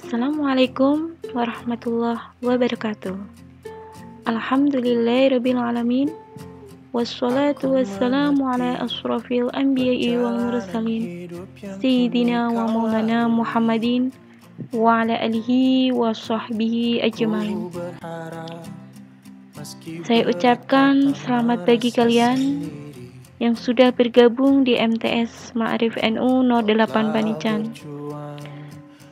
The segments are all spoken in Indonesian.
Assalamualaikum warahmatullahi wabarakatuh. Alhamdulillahirabbil alamin. Wassalatu wassalamu ala asyrafil anbiya'i wal mursalin sayyidina wa maulana Muhammadin wa ala alihi wa sahbihi ajmain. Saya ucapkan selamat bagi kalian yang sudah bergabung di MTS Ma'arif NU 08 Panican.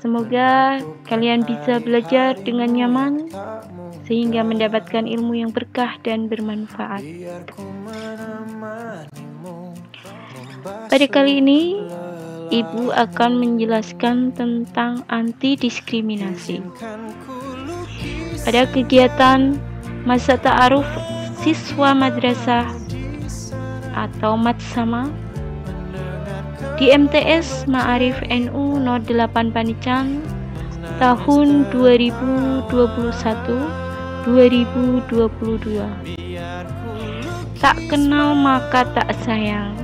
Semoga kalian bisa belajar dengan nyaman sehingga mendapatkan ilmu yang berkah dan bermanfaat. Pada kali ini, Ibu akan menjelaskan tentang anti diskriminasi. Pada kegiatan masa ta'aruf siswa madrasah atau matsama di MTS Ma'arif NU 08 Panican tahun 2021-2022. Tak kenal maka tak sayang.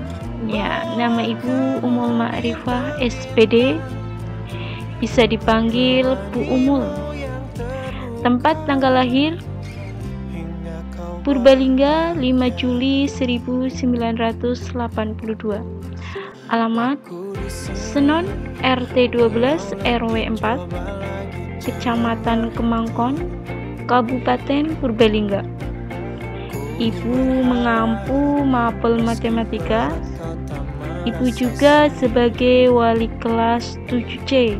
Ya, nama Ibu Ummul Ma'rifah SPD, bisa dipanggil Bu Umul. Tempat tanggal lahir Purbalingga 5 Juli 1982. Alamat Senon RT 12 RW 4 Kecamatan Kemangkon, Kabupaten Purbalingga. Ibu mengampu mapel matematika. Ibu juga sebagai wali kelas 7C.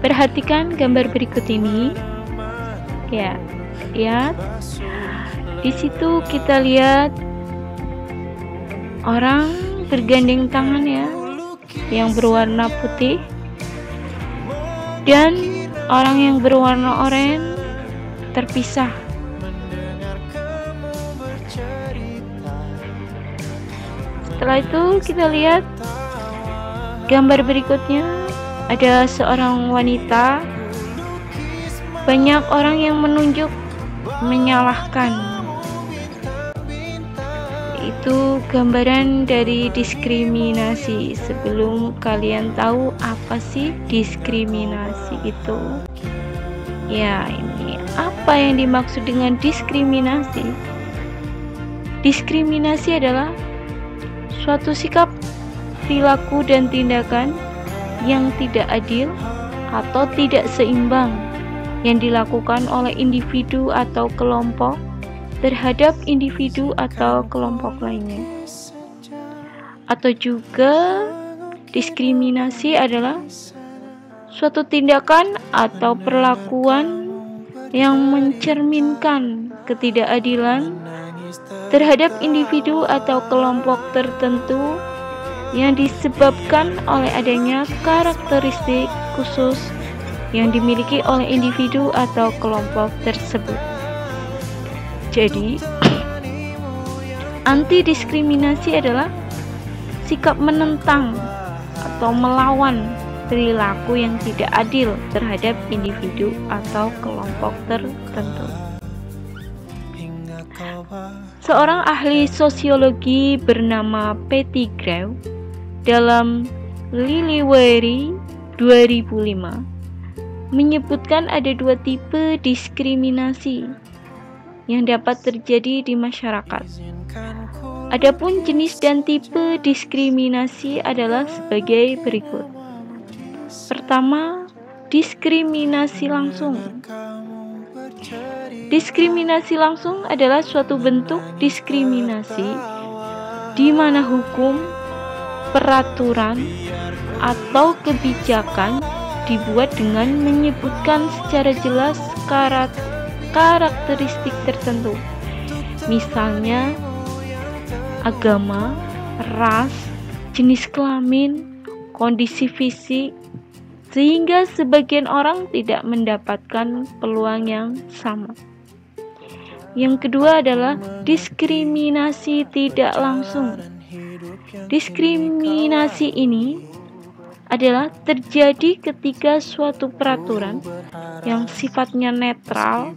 Perhatikan gambar berikut ini. Ya, lihat. Di situ kita lihat orang bergandeng tangan ya, yang berwarna putih, dan orang yang berwarna oranye terpisah. Setelah itu kita lihat gambar berikutnya. Ada seorang wanita, banyak orang yang menunjuk, menyalahkan. Itu gambaran dari diskriminasi. Sebelum kalian tahu apa sih diskriminasi itu, ya, ini apa yang dimaksud dengan diskriminasi? Diskriminasi adalah suatu sikap, perilaku, dan tindakan yang tidak adil atau tidak seimbang yang dilakukan oleh individu atau kelompok terhadap individu atau kelompok lainnya. Atau juga diskriminasi adalah suatu tindakan atau perlakuan yang mencerminkan ketidakadilan terhadap individu atau kelompok tertentu yang disebabkan oleh adanya karakteristik khusus yang dimiliki oleh individu atau kelompok tersebut. Jadi, anti diskriminasi adalah sikap menentang atau melawan perilaku yang tidak adil terhadap individu atau kelompok tertentu. Seorang ahli sosiologi bernama Pettigrew dalam Lillywary 2005 menyebutkan ada dua tipe diskriminasi yang dapat terjadi di masyarakat. Adapun jenis dan tipe diskriminasi adalah sebagai berikut. Pertama, diskriminasi langsung. Diskriminasi langsung adalah suatu bentuk diskriminasi di mana hukum, peraturan, atau kebijakan dibuat dengan menyebutkan secara jelas karakteristik tertentu, misalnya agama, ras, jenis kelamin, kondisi fisik, sehingga sebagian orang tidak mendapatkan peluang yang sama. Yang kedua adalah diskriminasi tidak langsung. Diskriminasi ini adalah terjadi ketika suatu peraturan yang sifatnya netral,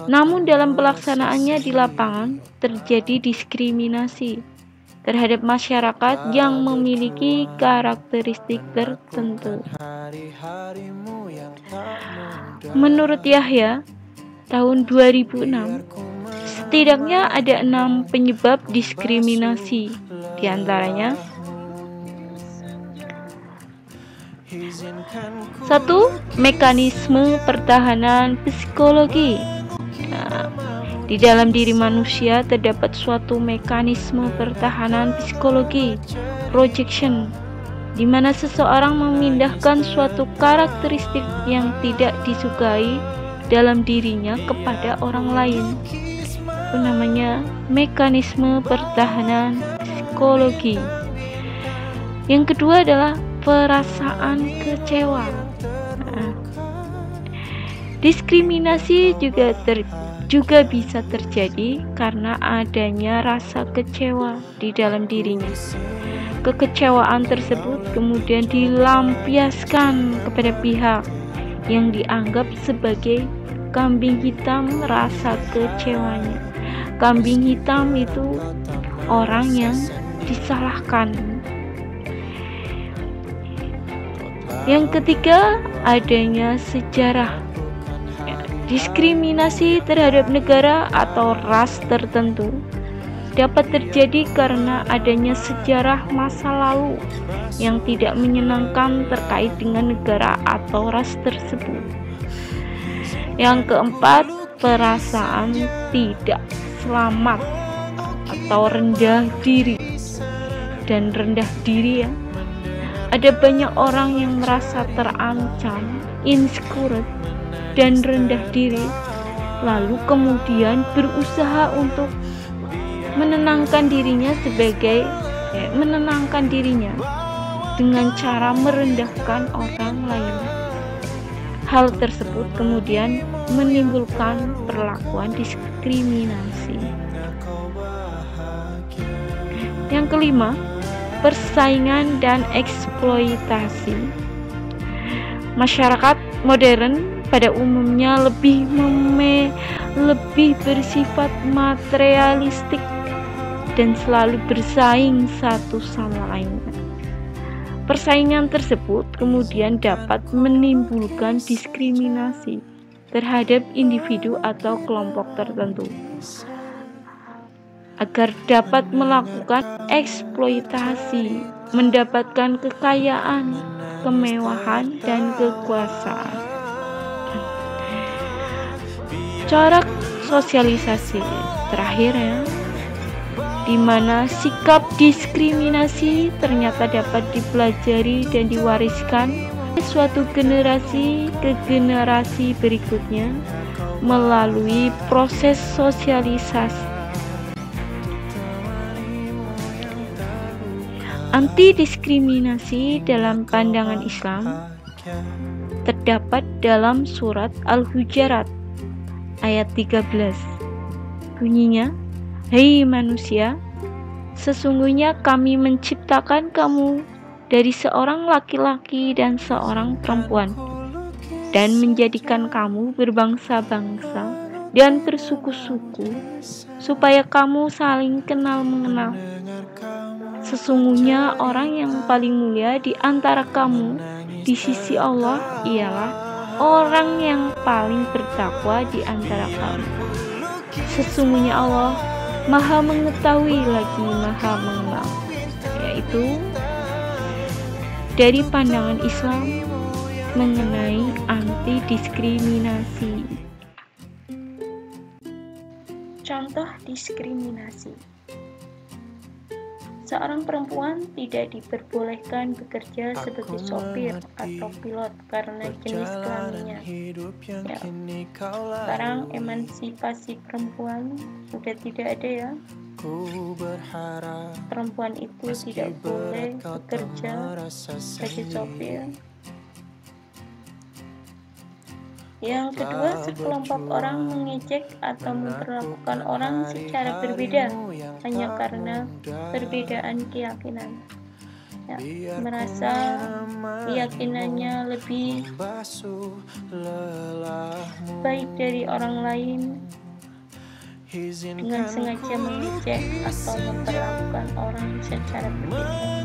namun dalam pelaksanaannya di lapangan terjadi diskriminasi terhadap masyarakat yang memiliki karakteristik tertentu. Menurut Yahya, tahun 2006, setidaknya ada 6 penyebab diskriminasi, diantaranya 1. Mekanisme pertahanan psikologi. Di dalam diri manusia terdapat suatu mekanisme pertahanan psikologi, projection, di mana seseorang memindahkan suatu karakteristik yang tidak disukai dalam dirinya kepada orang lain. Itu namanya mekanisme pertahanan psikologi. Yang kedua adalah perasaan kecewa. Diskriminasi juga bisa terjadi karena adanya rasa kecewa di dalam dirinya. Kekecewaan tersebut kemudian dilampiaskan kepada pihak yang dianggap sebagai kambing hitam rasa kecewanya. Kambing hitam itu orang yang disalahkan. Yang ketiga, adanya sejarah. Diskriminasi terhadap negara atau ras tertentu dapat terjadi karena adanya sejarah masa lalu yang tidak menyenangkan terkait dengan negara atau ras tersebut. Yang keempat, perasaan tidak selamat atau rendah diri. Dan rendah diri ya, ada banyak orang yang merasa terancam, insecure, dan rendah diri, lalu kemudian berusaha untuk menenangkan dirinya dengan cara merendahkan orang lain. Hal tersebut kemudian menimbulkan perlakuan diskriminasi. Yang kelima, persaingan dan eksploitasi. Masyarakat modern pada umumnya lebih bersifat materialistik dan selalu bersaing satu sama lainnya. Persaingan tersebut kemudian dapat menimbulkan diskriminasi terhadap individu atau kelompok tertentu agar dapat melakukan eksploitasi, mendapatkan kekayaan, kemewahan, dan kekuasaan. Corak sosialisasi terakhir ya, di mana sikap diskriminasi ternyata dapat dipelajari dan diwariskan suatu generasi ke generasi berikutnya melalui proses sosialisasi. Anti-diskriminasi dalam pandangan Islam terdapat dalam surat Al-Hujurat ayat 13. Bunyinya, "Hei manusia, sesungguhnya kami menciptakan kamu dari seorang laki-laki dan seorang perempuan, dan menjadikan kamu berbangsa-bangsa dan bersuku-suku, supaya kamu saling kenal-mengenal. Sesungguhnya orang yang paling mulia di antara kamu di sisi Allah ialah orang yang paling bertakwa di antara kamu. Sesungguhnya Allah Maha mengetahui lagi Maha mengenal." Yaitu dari pandangan Islam mengenai anti-diskriminasi. Contoh diskriminasi. Seorang perempuan tidak diperbolehkan bekerja sebagai sopir atau pilot karena jenis kelaminnya. Ya, sekarang emansipasi perempuan sudah tidak ada ya. Perempuan itu tidak boleh bekerja sebagai sopir. Yang kedua, sekelompok orang mengejek atau memperlakukan orang secara berbeda hanya karena perbedaan keyakinan. merasa keyakinannya lebih baik dari orang lain dengan sengaja mengejek atau memperlakukan orang secara berbeda.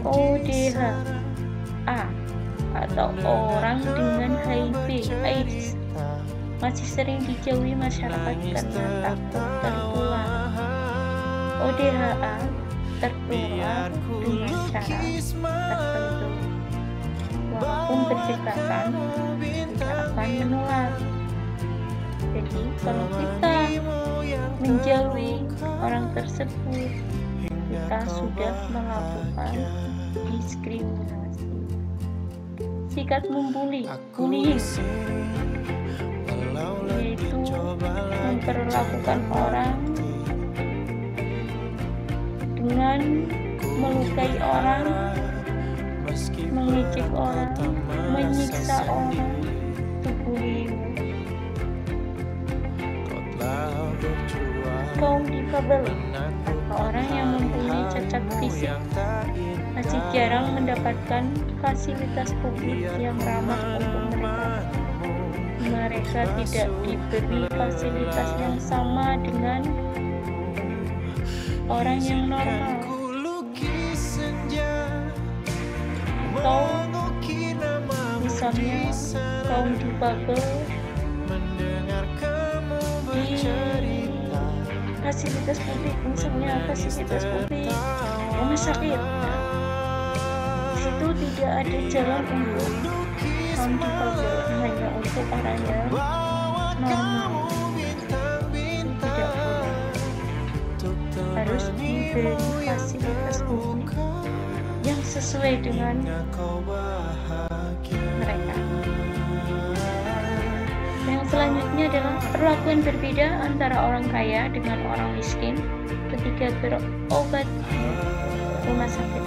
ODHA atau orang dengan HIV/AIDS masih sering dijauhi masyarakat karena takut tertular. ODHA tertular dengan cara tertentu, walaupun berdekatan tidak akan menular. Jadi kalau kita menjauhi orang tersebut, kita sudah melakukan diskriminasi. Sikat membuli, bullying, yaitu memperlakukan orang dengan melukai orang, mengejek orang, menyiksa orang, itu bullying. Kaum difabel atau orang yang mempunyai cacat fisik masih jarang mendapatkan fasilitas publik yang ramah untuk mereka. Mereka tidak diberi fasilitas yang sama dengan orang yang normal. Atau misalnya kaum difabel di fasilitas publik, misalnya fasilitas publik rumah sakit, di situ tidak ada jalan untuk kaum difabel, hanya untuk orang yang normal. Tidak boleh, harus diberi fasilitas publik yang sesuai dengan mereka. Yang selanjutnya adalah perlakuan berbeda antara orang kaya dengan orang miskin ketika berobat di rumah sakit.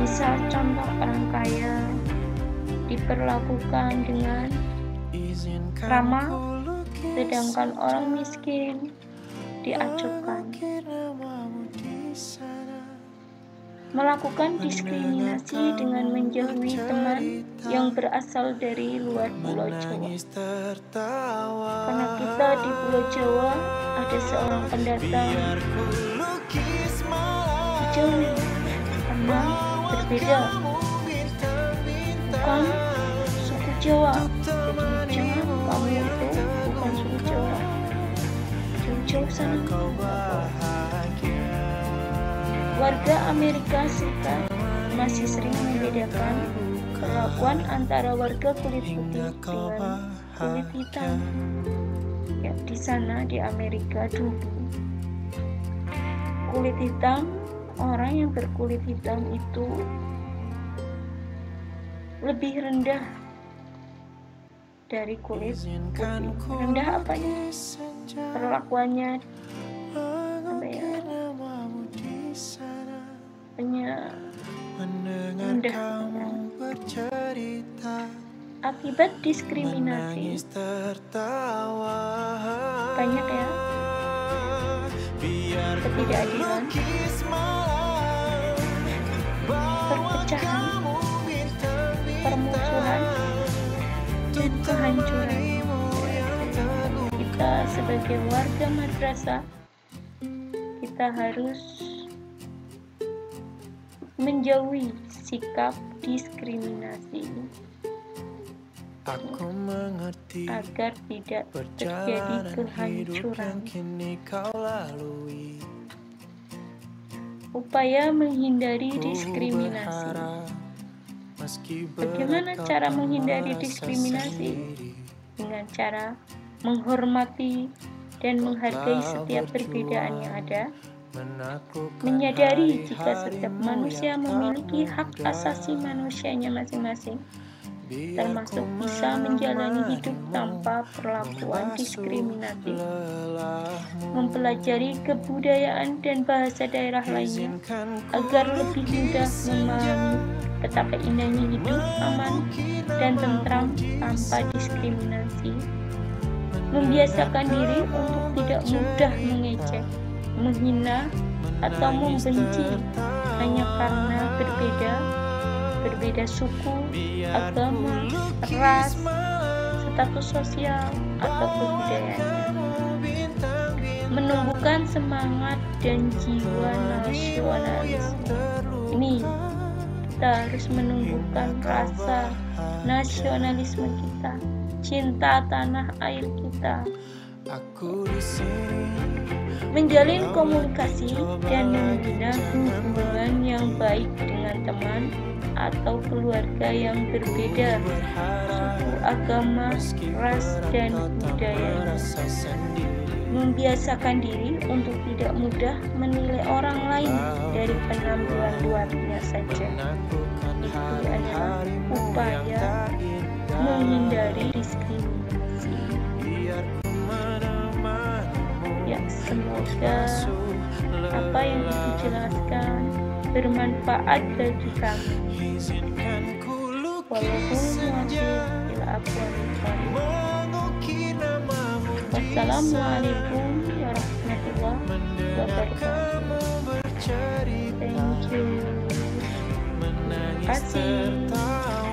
Misal contoh, orang kaya diperlakukan dengan ramah, sedangkan orang miskin diacuhkan. Melakukan diskriminasi dengan menjauhi teman yang berasal dari luar Pulau Jawa. Karena kita di Pulau Jawa ada seorang pendatang, dijauhi karena berbeda, bukan suku Jawa. Jadi jangan kamu itu bukan suku Jawa, jauh-jauh sana. Warga Amerika Serikat masih sering membedakan perlakuan antara warga kulit putih dengan kulit hitam. Ya, di sana di Amerika dulu, kulit hitam, orang yang berkulit hitam itu lebih rendah dari kulit putih. Rendah apanya? Perlakuannya rendah. Akibat diskriminasi banyak ya, ketidakadilan, perpecahan, permusuhan, dan kehancuran. Kita sebagai warga madrasah, kita harus menjauhi sikap diskriminasi agar tidak terjadi kehancuran. Upaya menghindari diskriminasi. Bagaimana cara menghindari diskriminasi? Dengan cara menghormati dan menghargai setiap perbedaan yang ada, menyadari jika setiap manusia memiliki hak asasi manusianya masing-masing, termasuk bisa menjalani hidup tanpa perlakuan diskriminatif, mempelajari kebudayaan dan bahasa daerah lainnya agar lebih mudah memahami betapa indahnya hidup aman dan tentram tanpa diskriminasi, membiasakan diri untuk tidak mudah mengejek, menghina, atau membenci hanya karena berbeda suku, agama, ras, status sosial, atau kebudayaannya. Menumbuhkan semangat dan jiwa nasionalisme. Ini kita harus menumbuhkan rasa nasionalisme kita, cinta tanah air kita. Menjalin komunikasi dan membina hubungan yang baik dengan teman atau keluarga yang berbeda suku, agama, ras, dan budaya. Membiasakan diri untuk tidak mudah menilai orang lain dari penampilan luarnya saja. Itu adalah upaya menghindari diskriminasi. Ya, semoga apa yang dijelaskan bermanfaat bagi kami. Wassalamualaikum warahmatullahi wabarakatuh. Thank you. Terima kasih.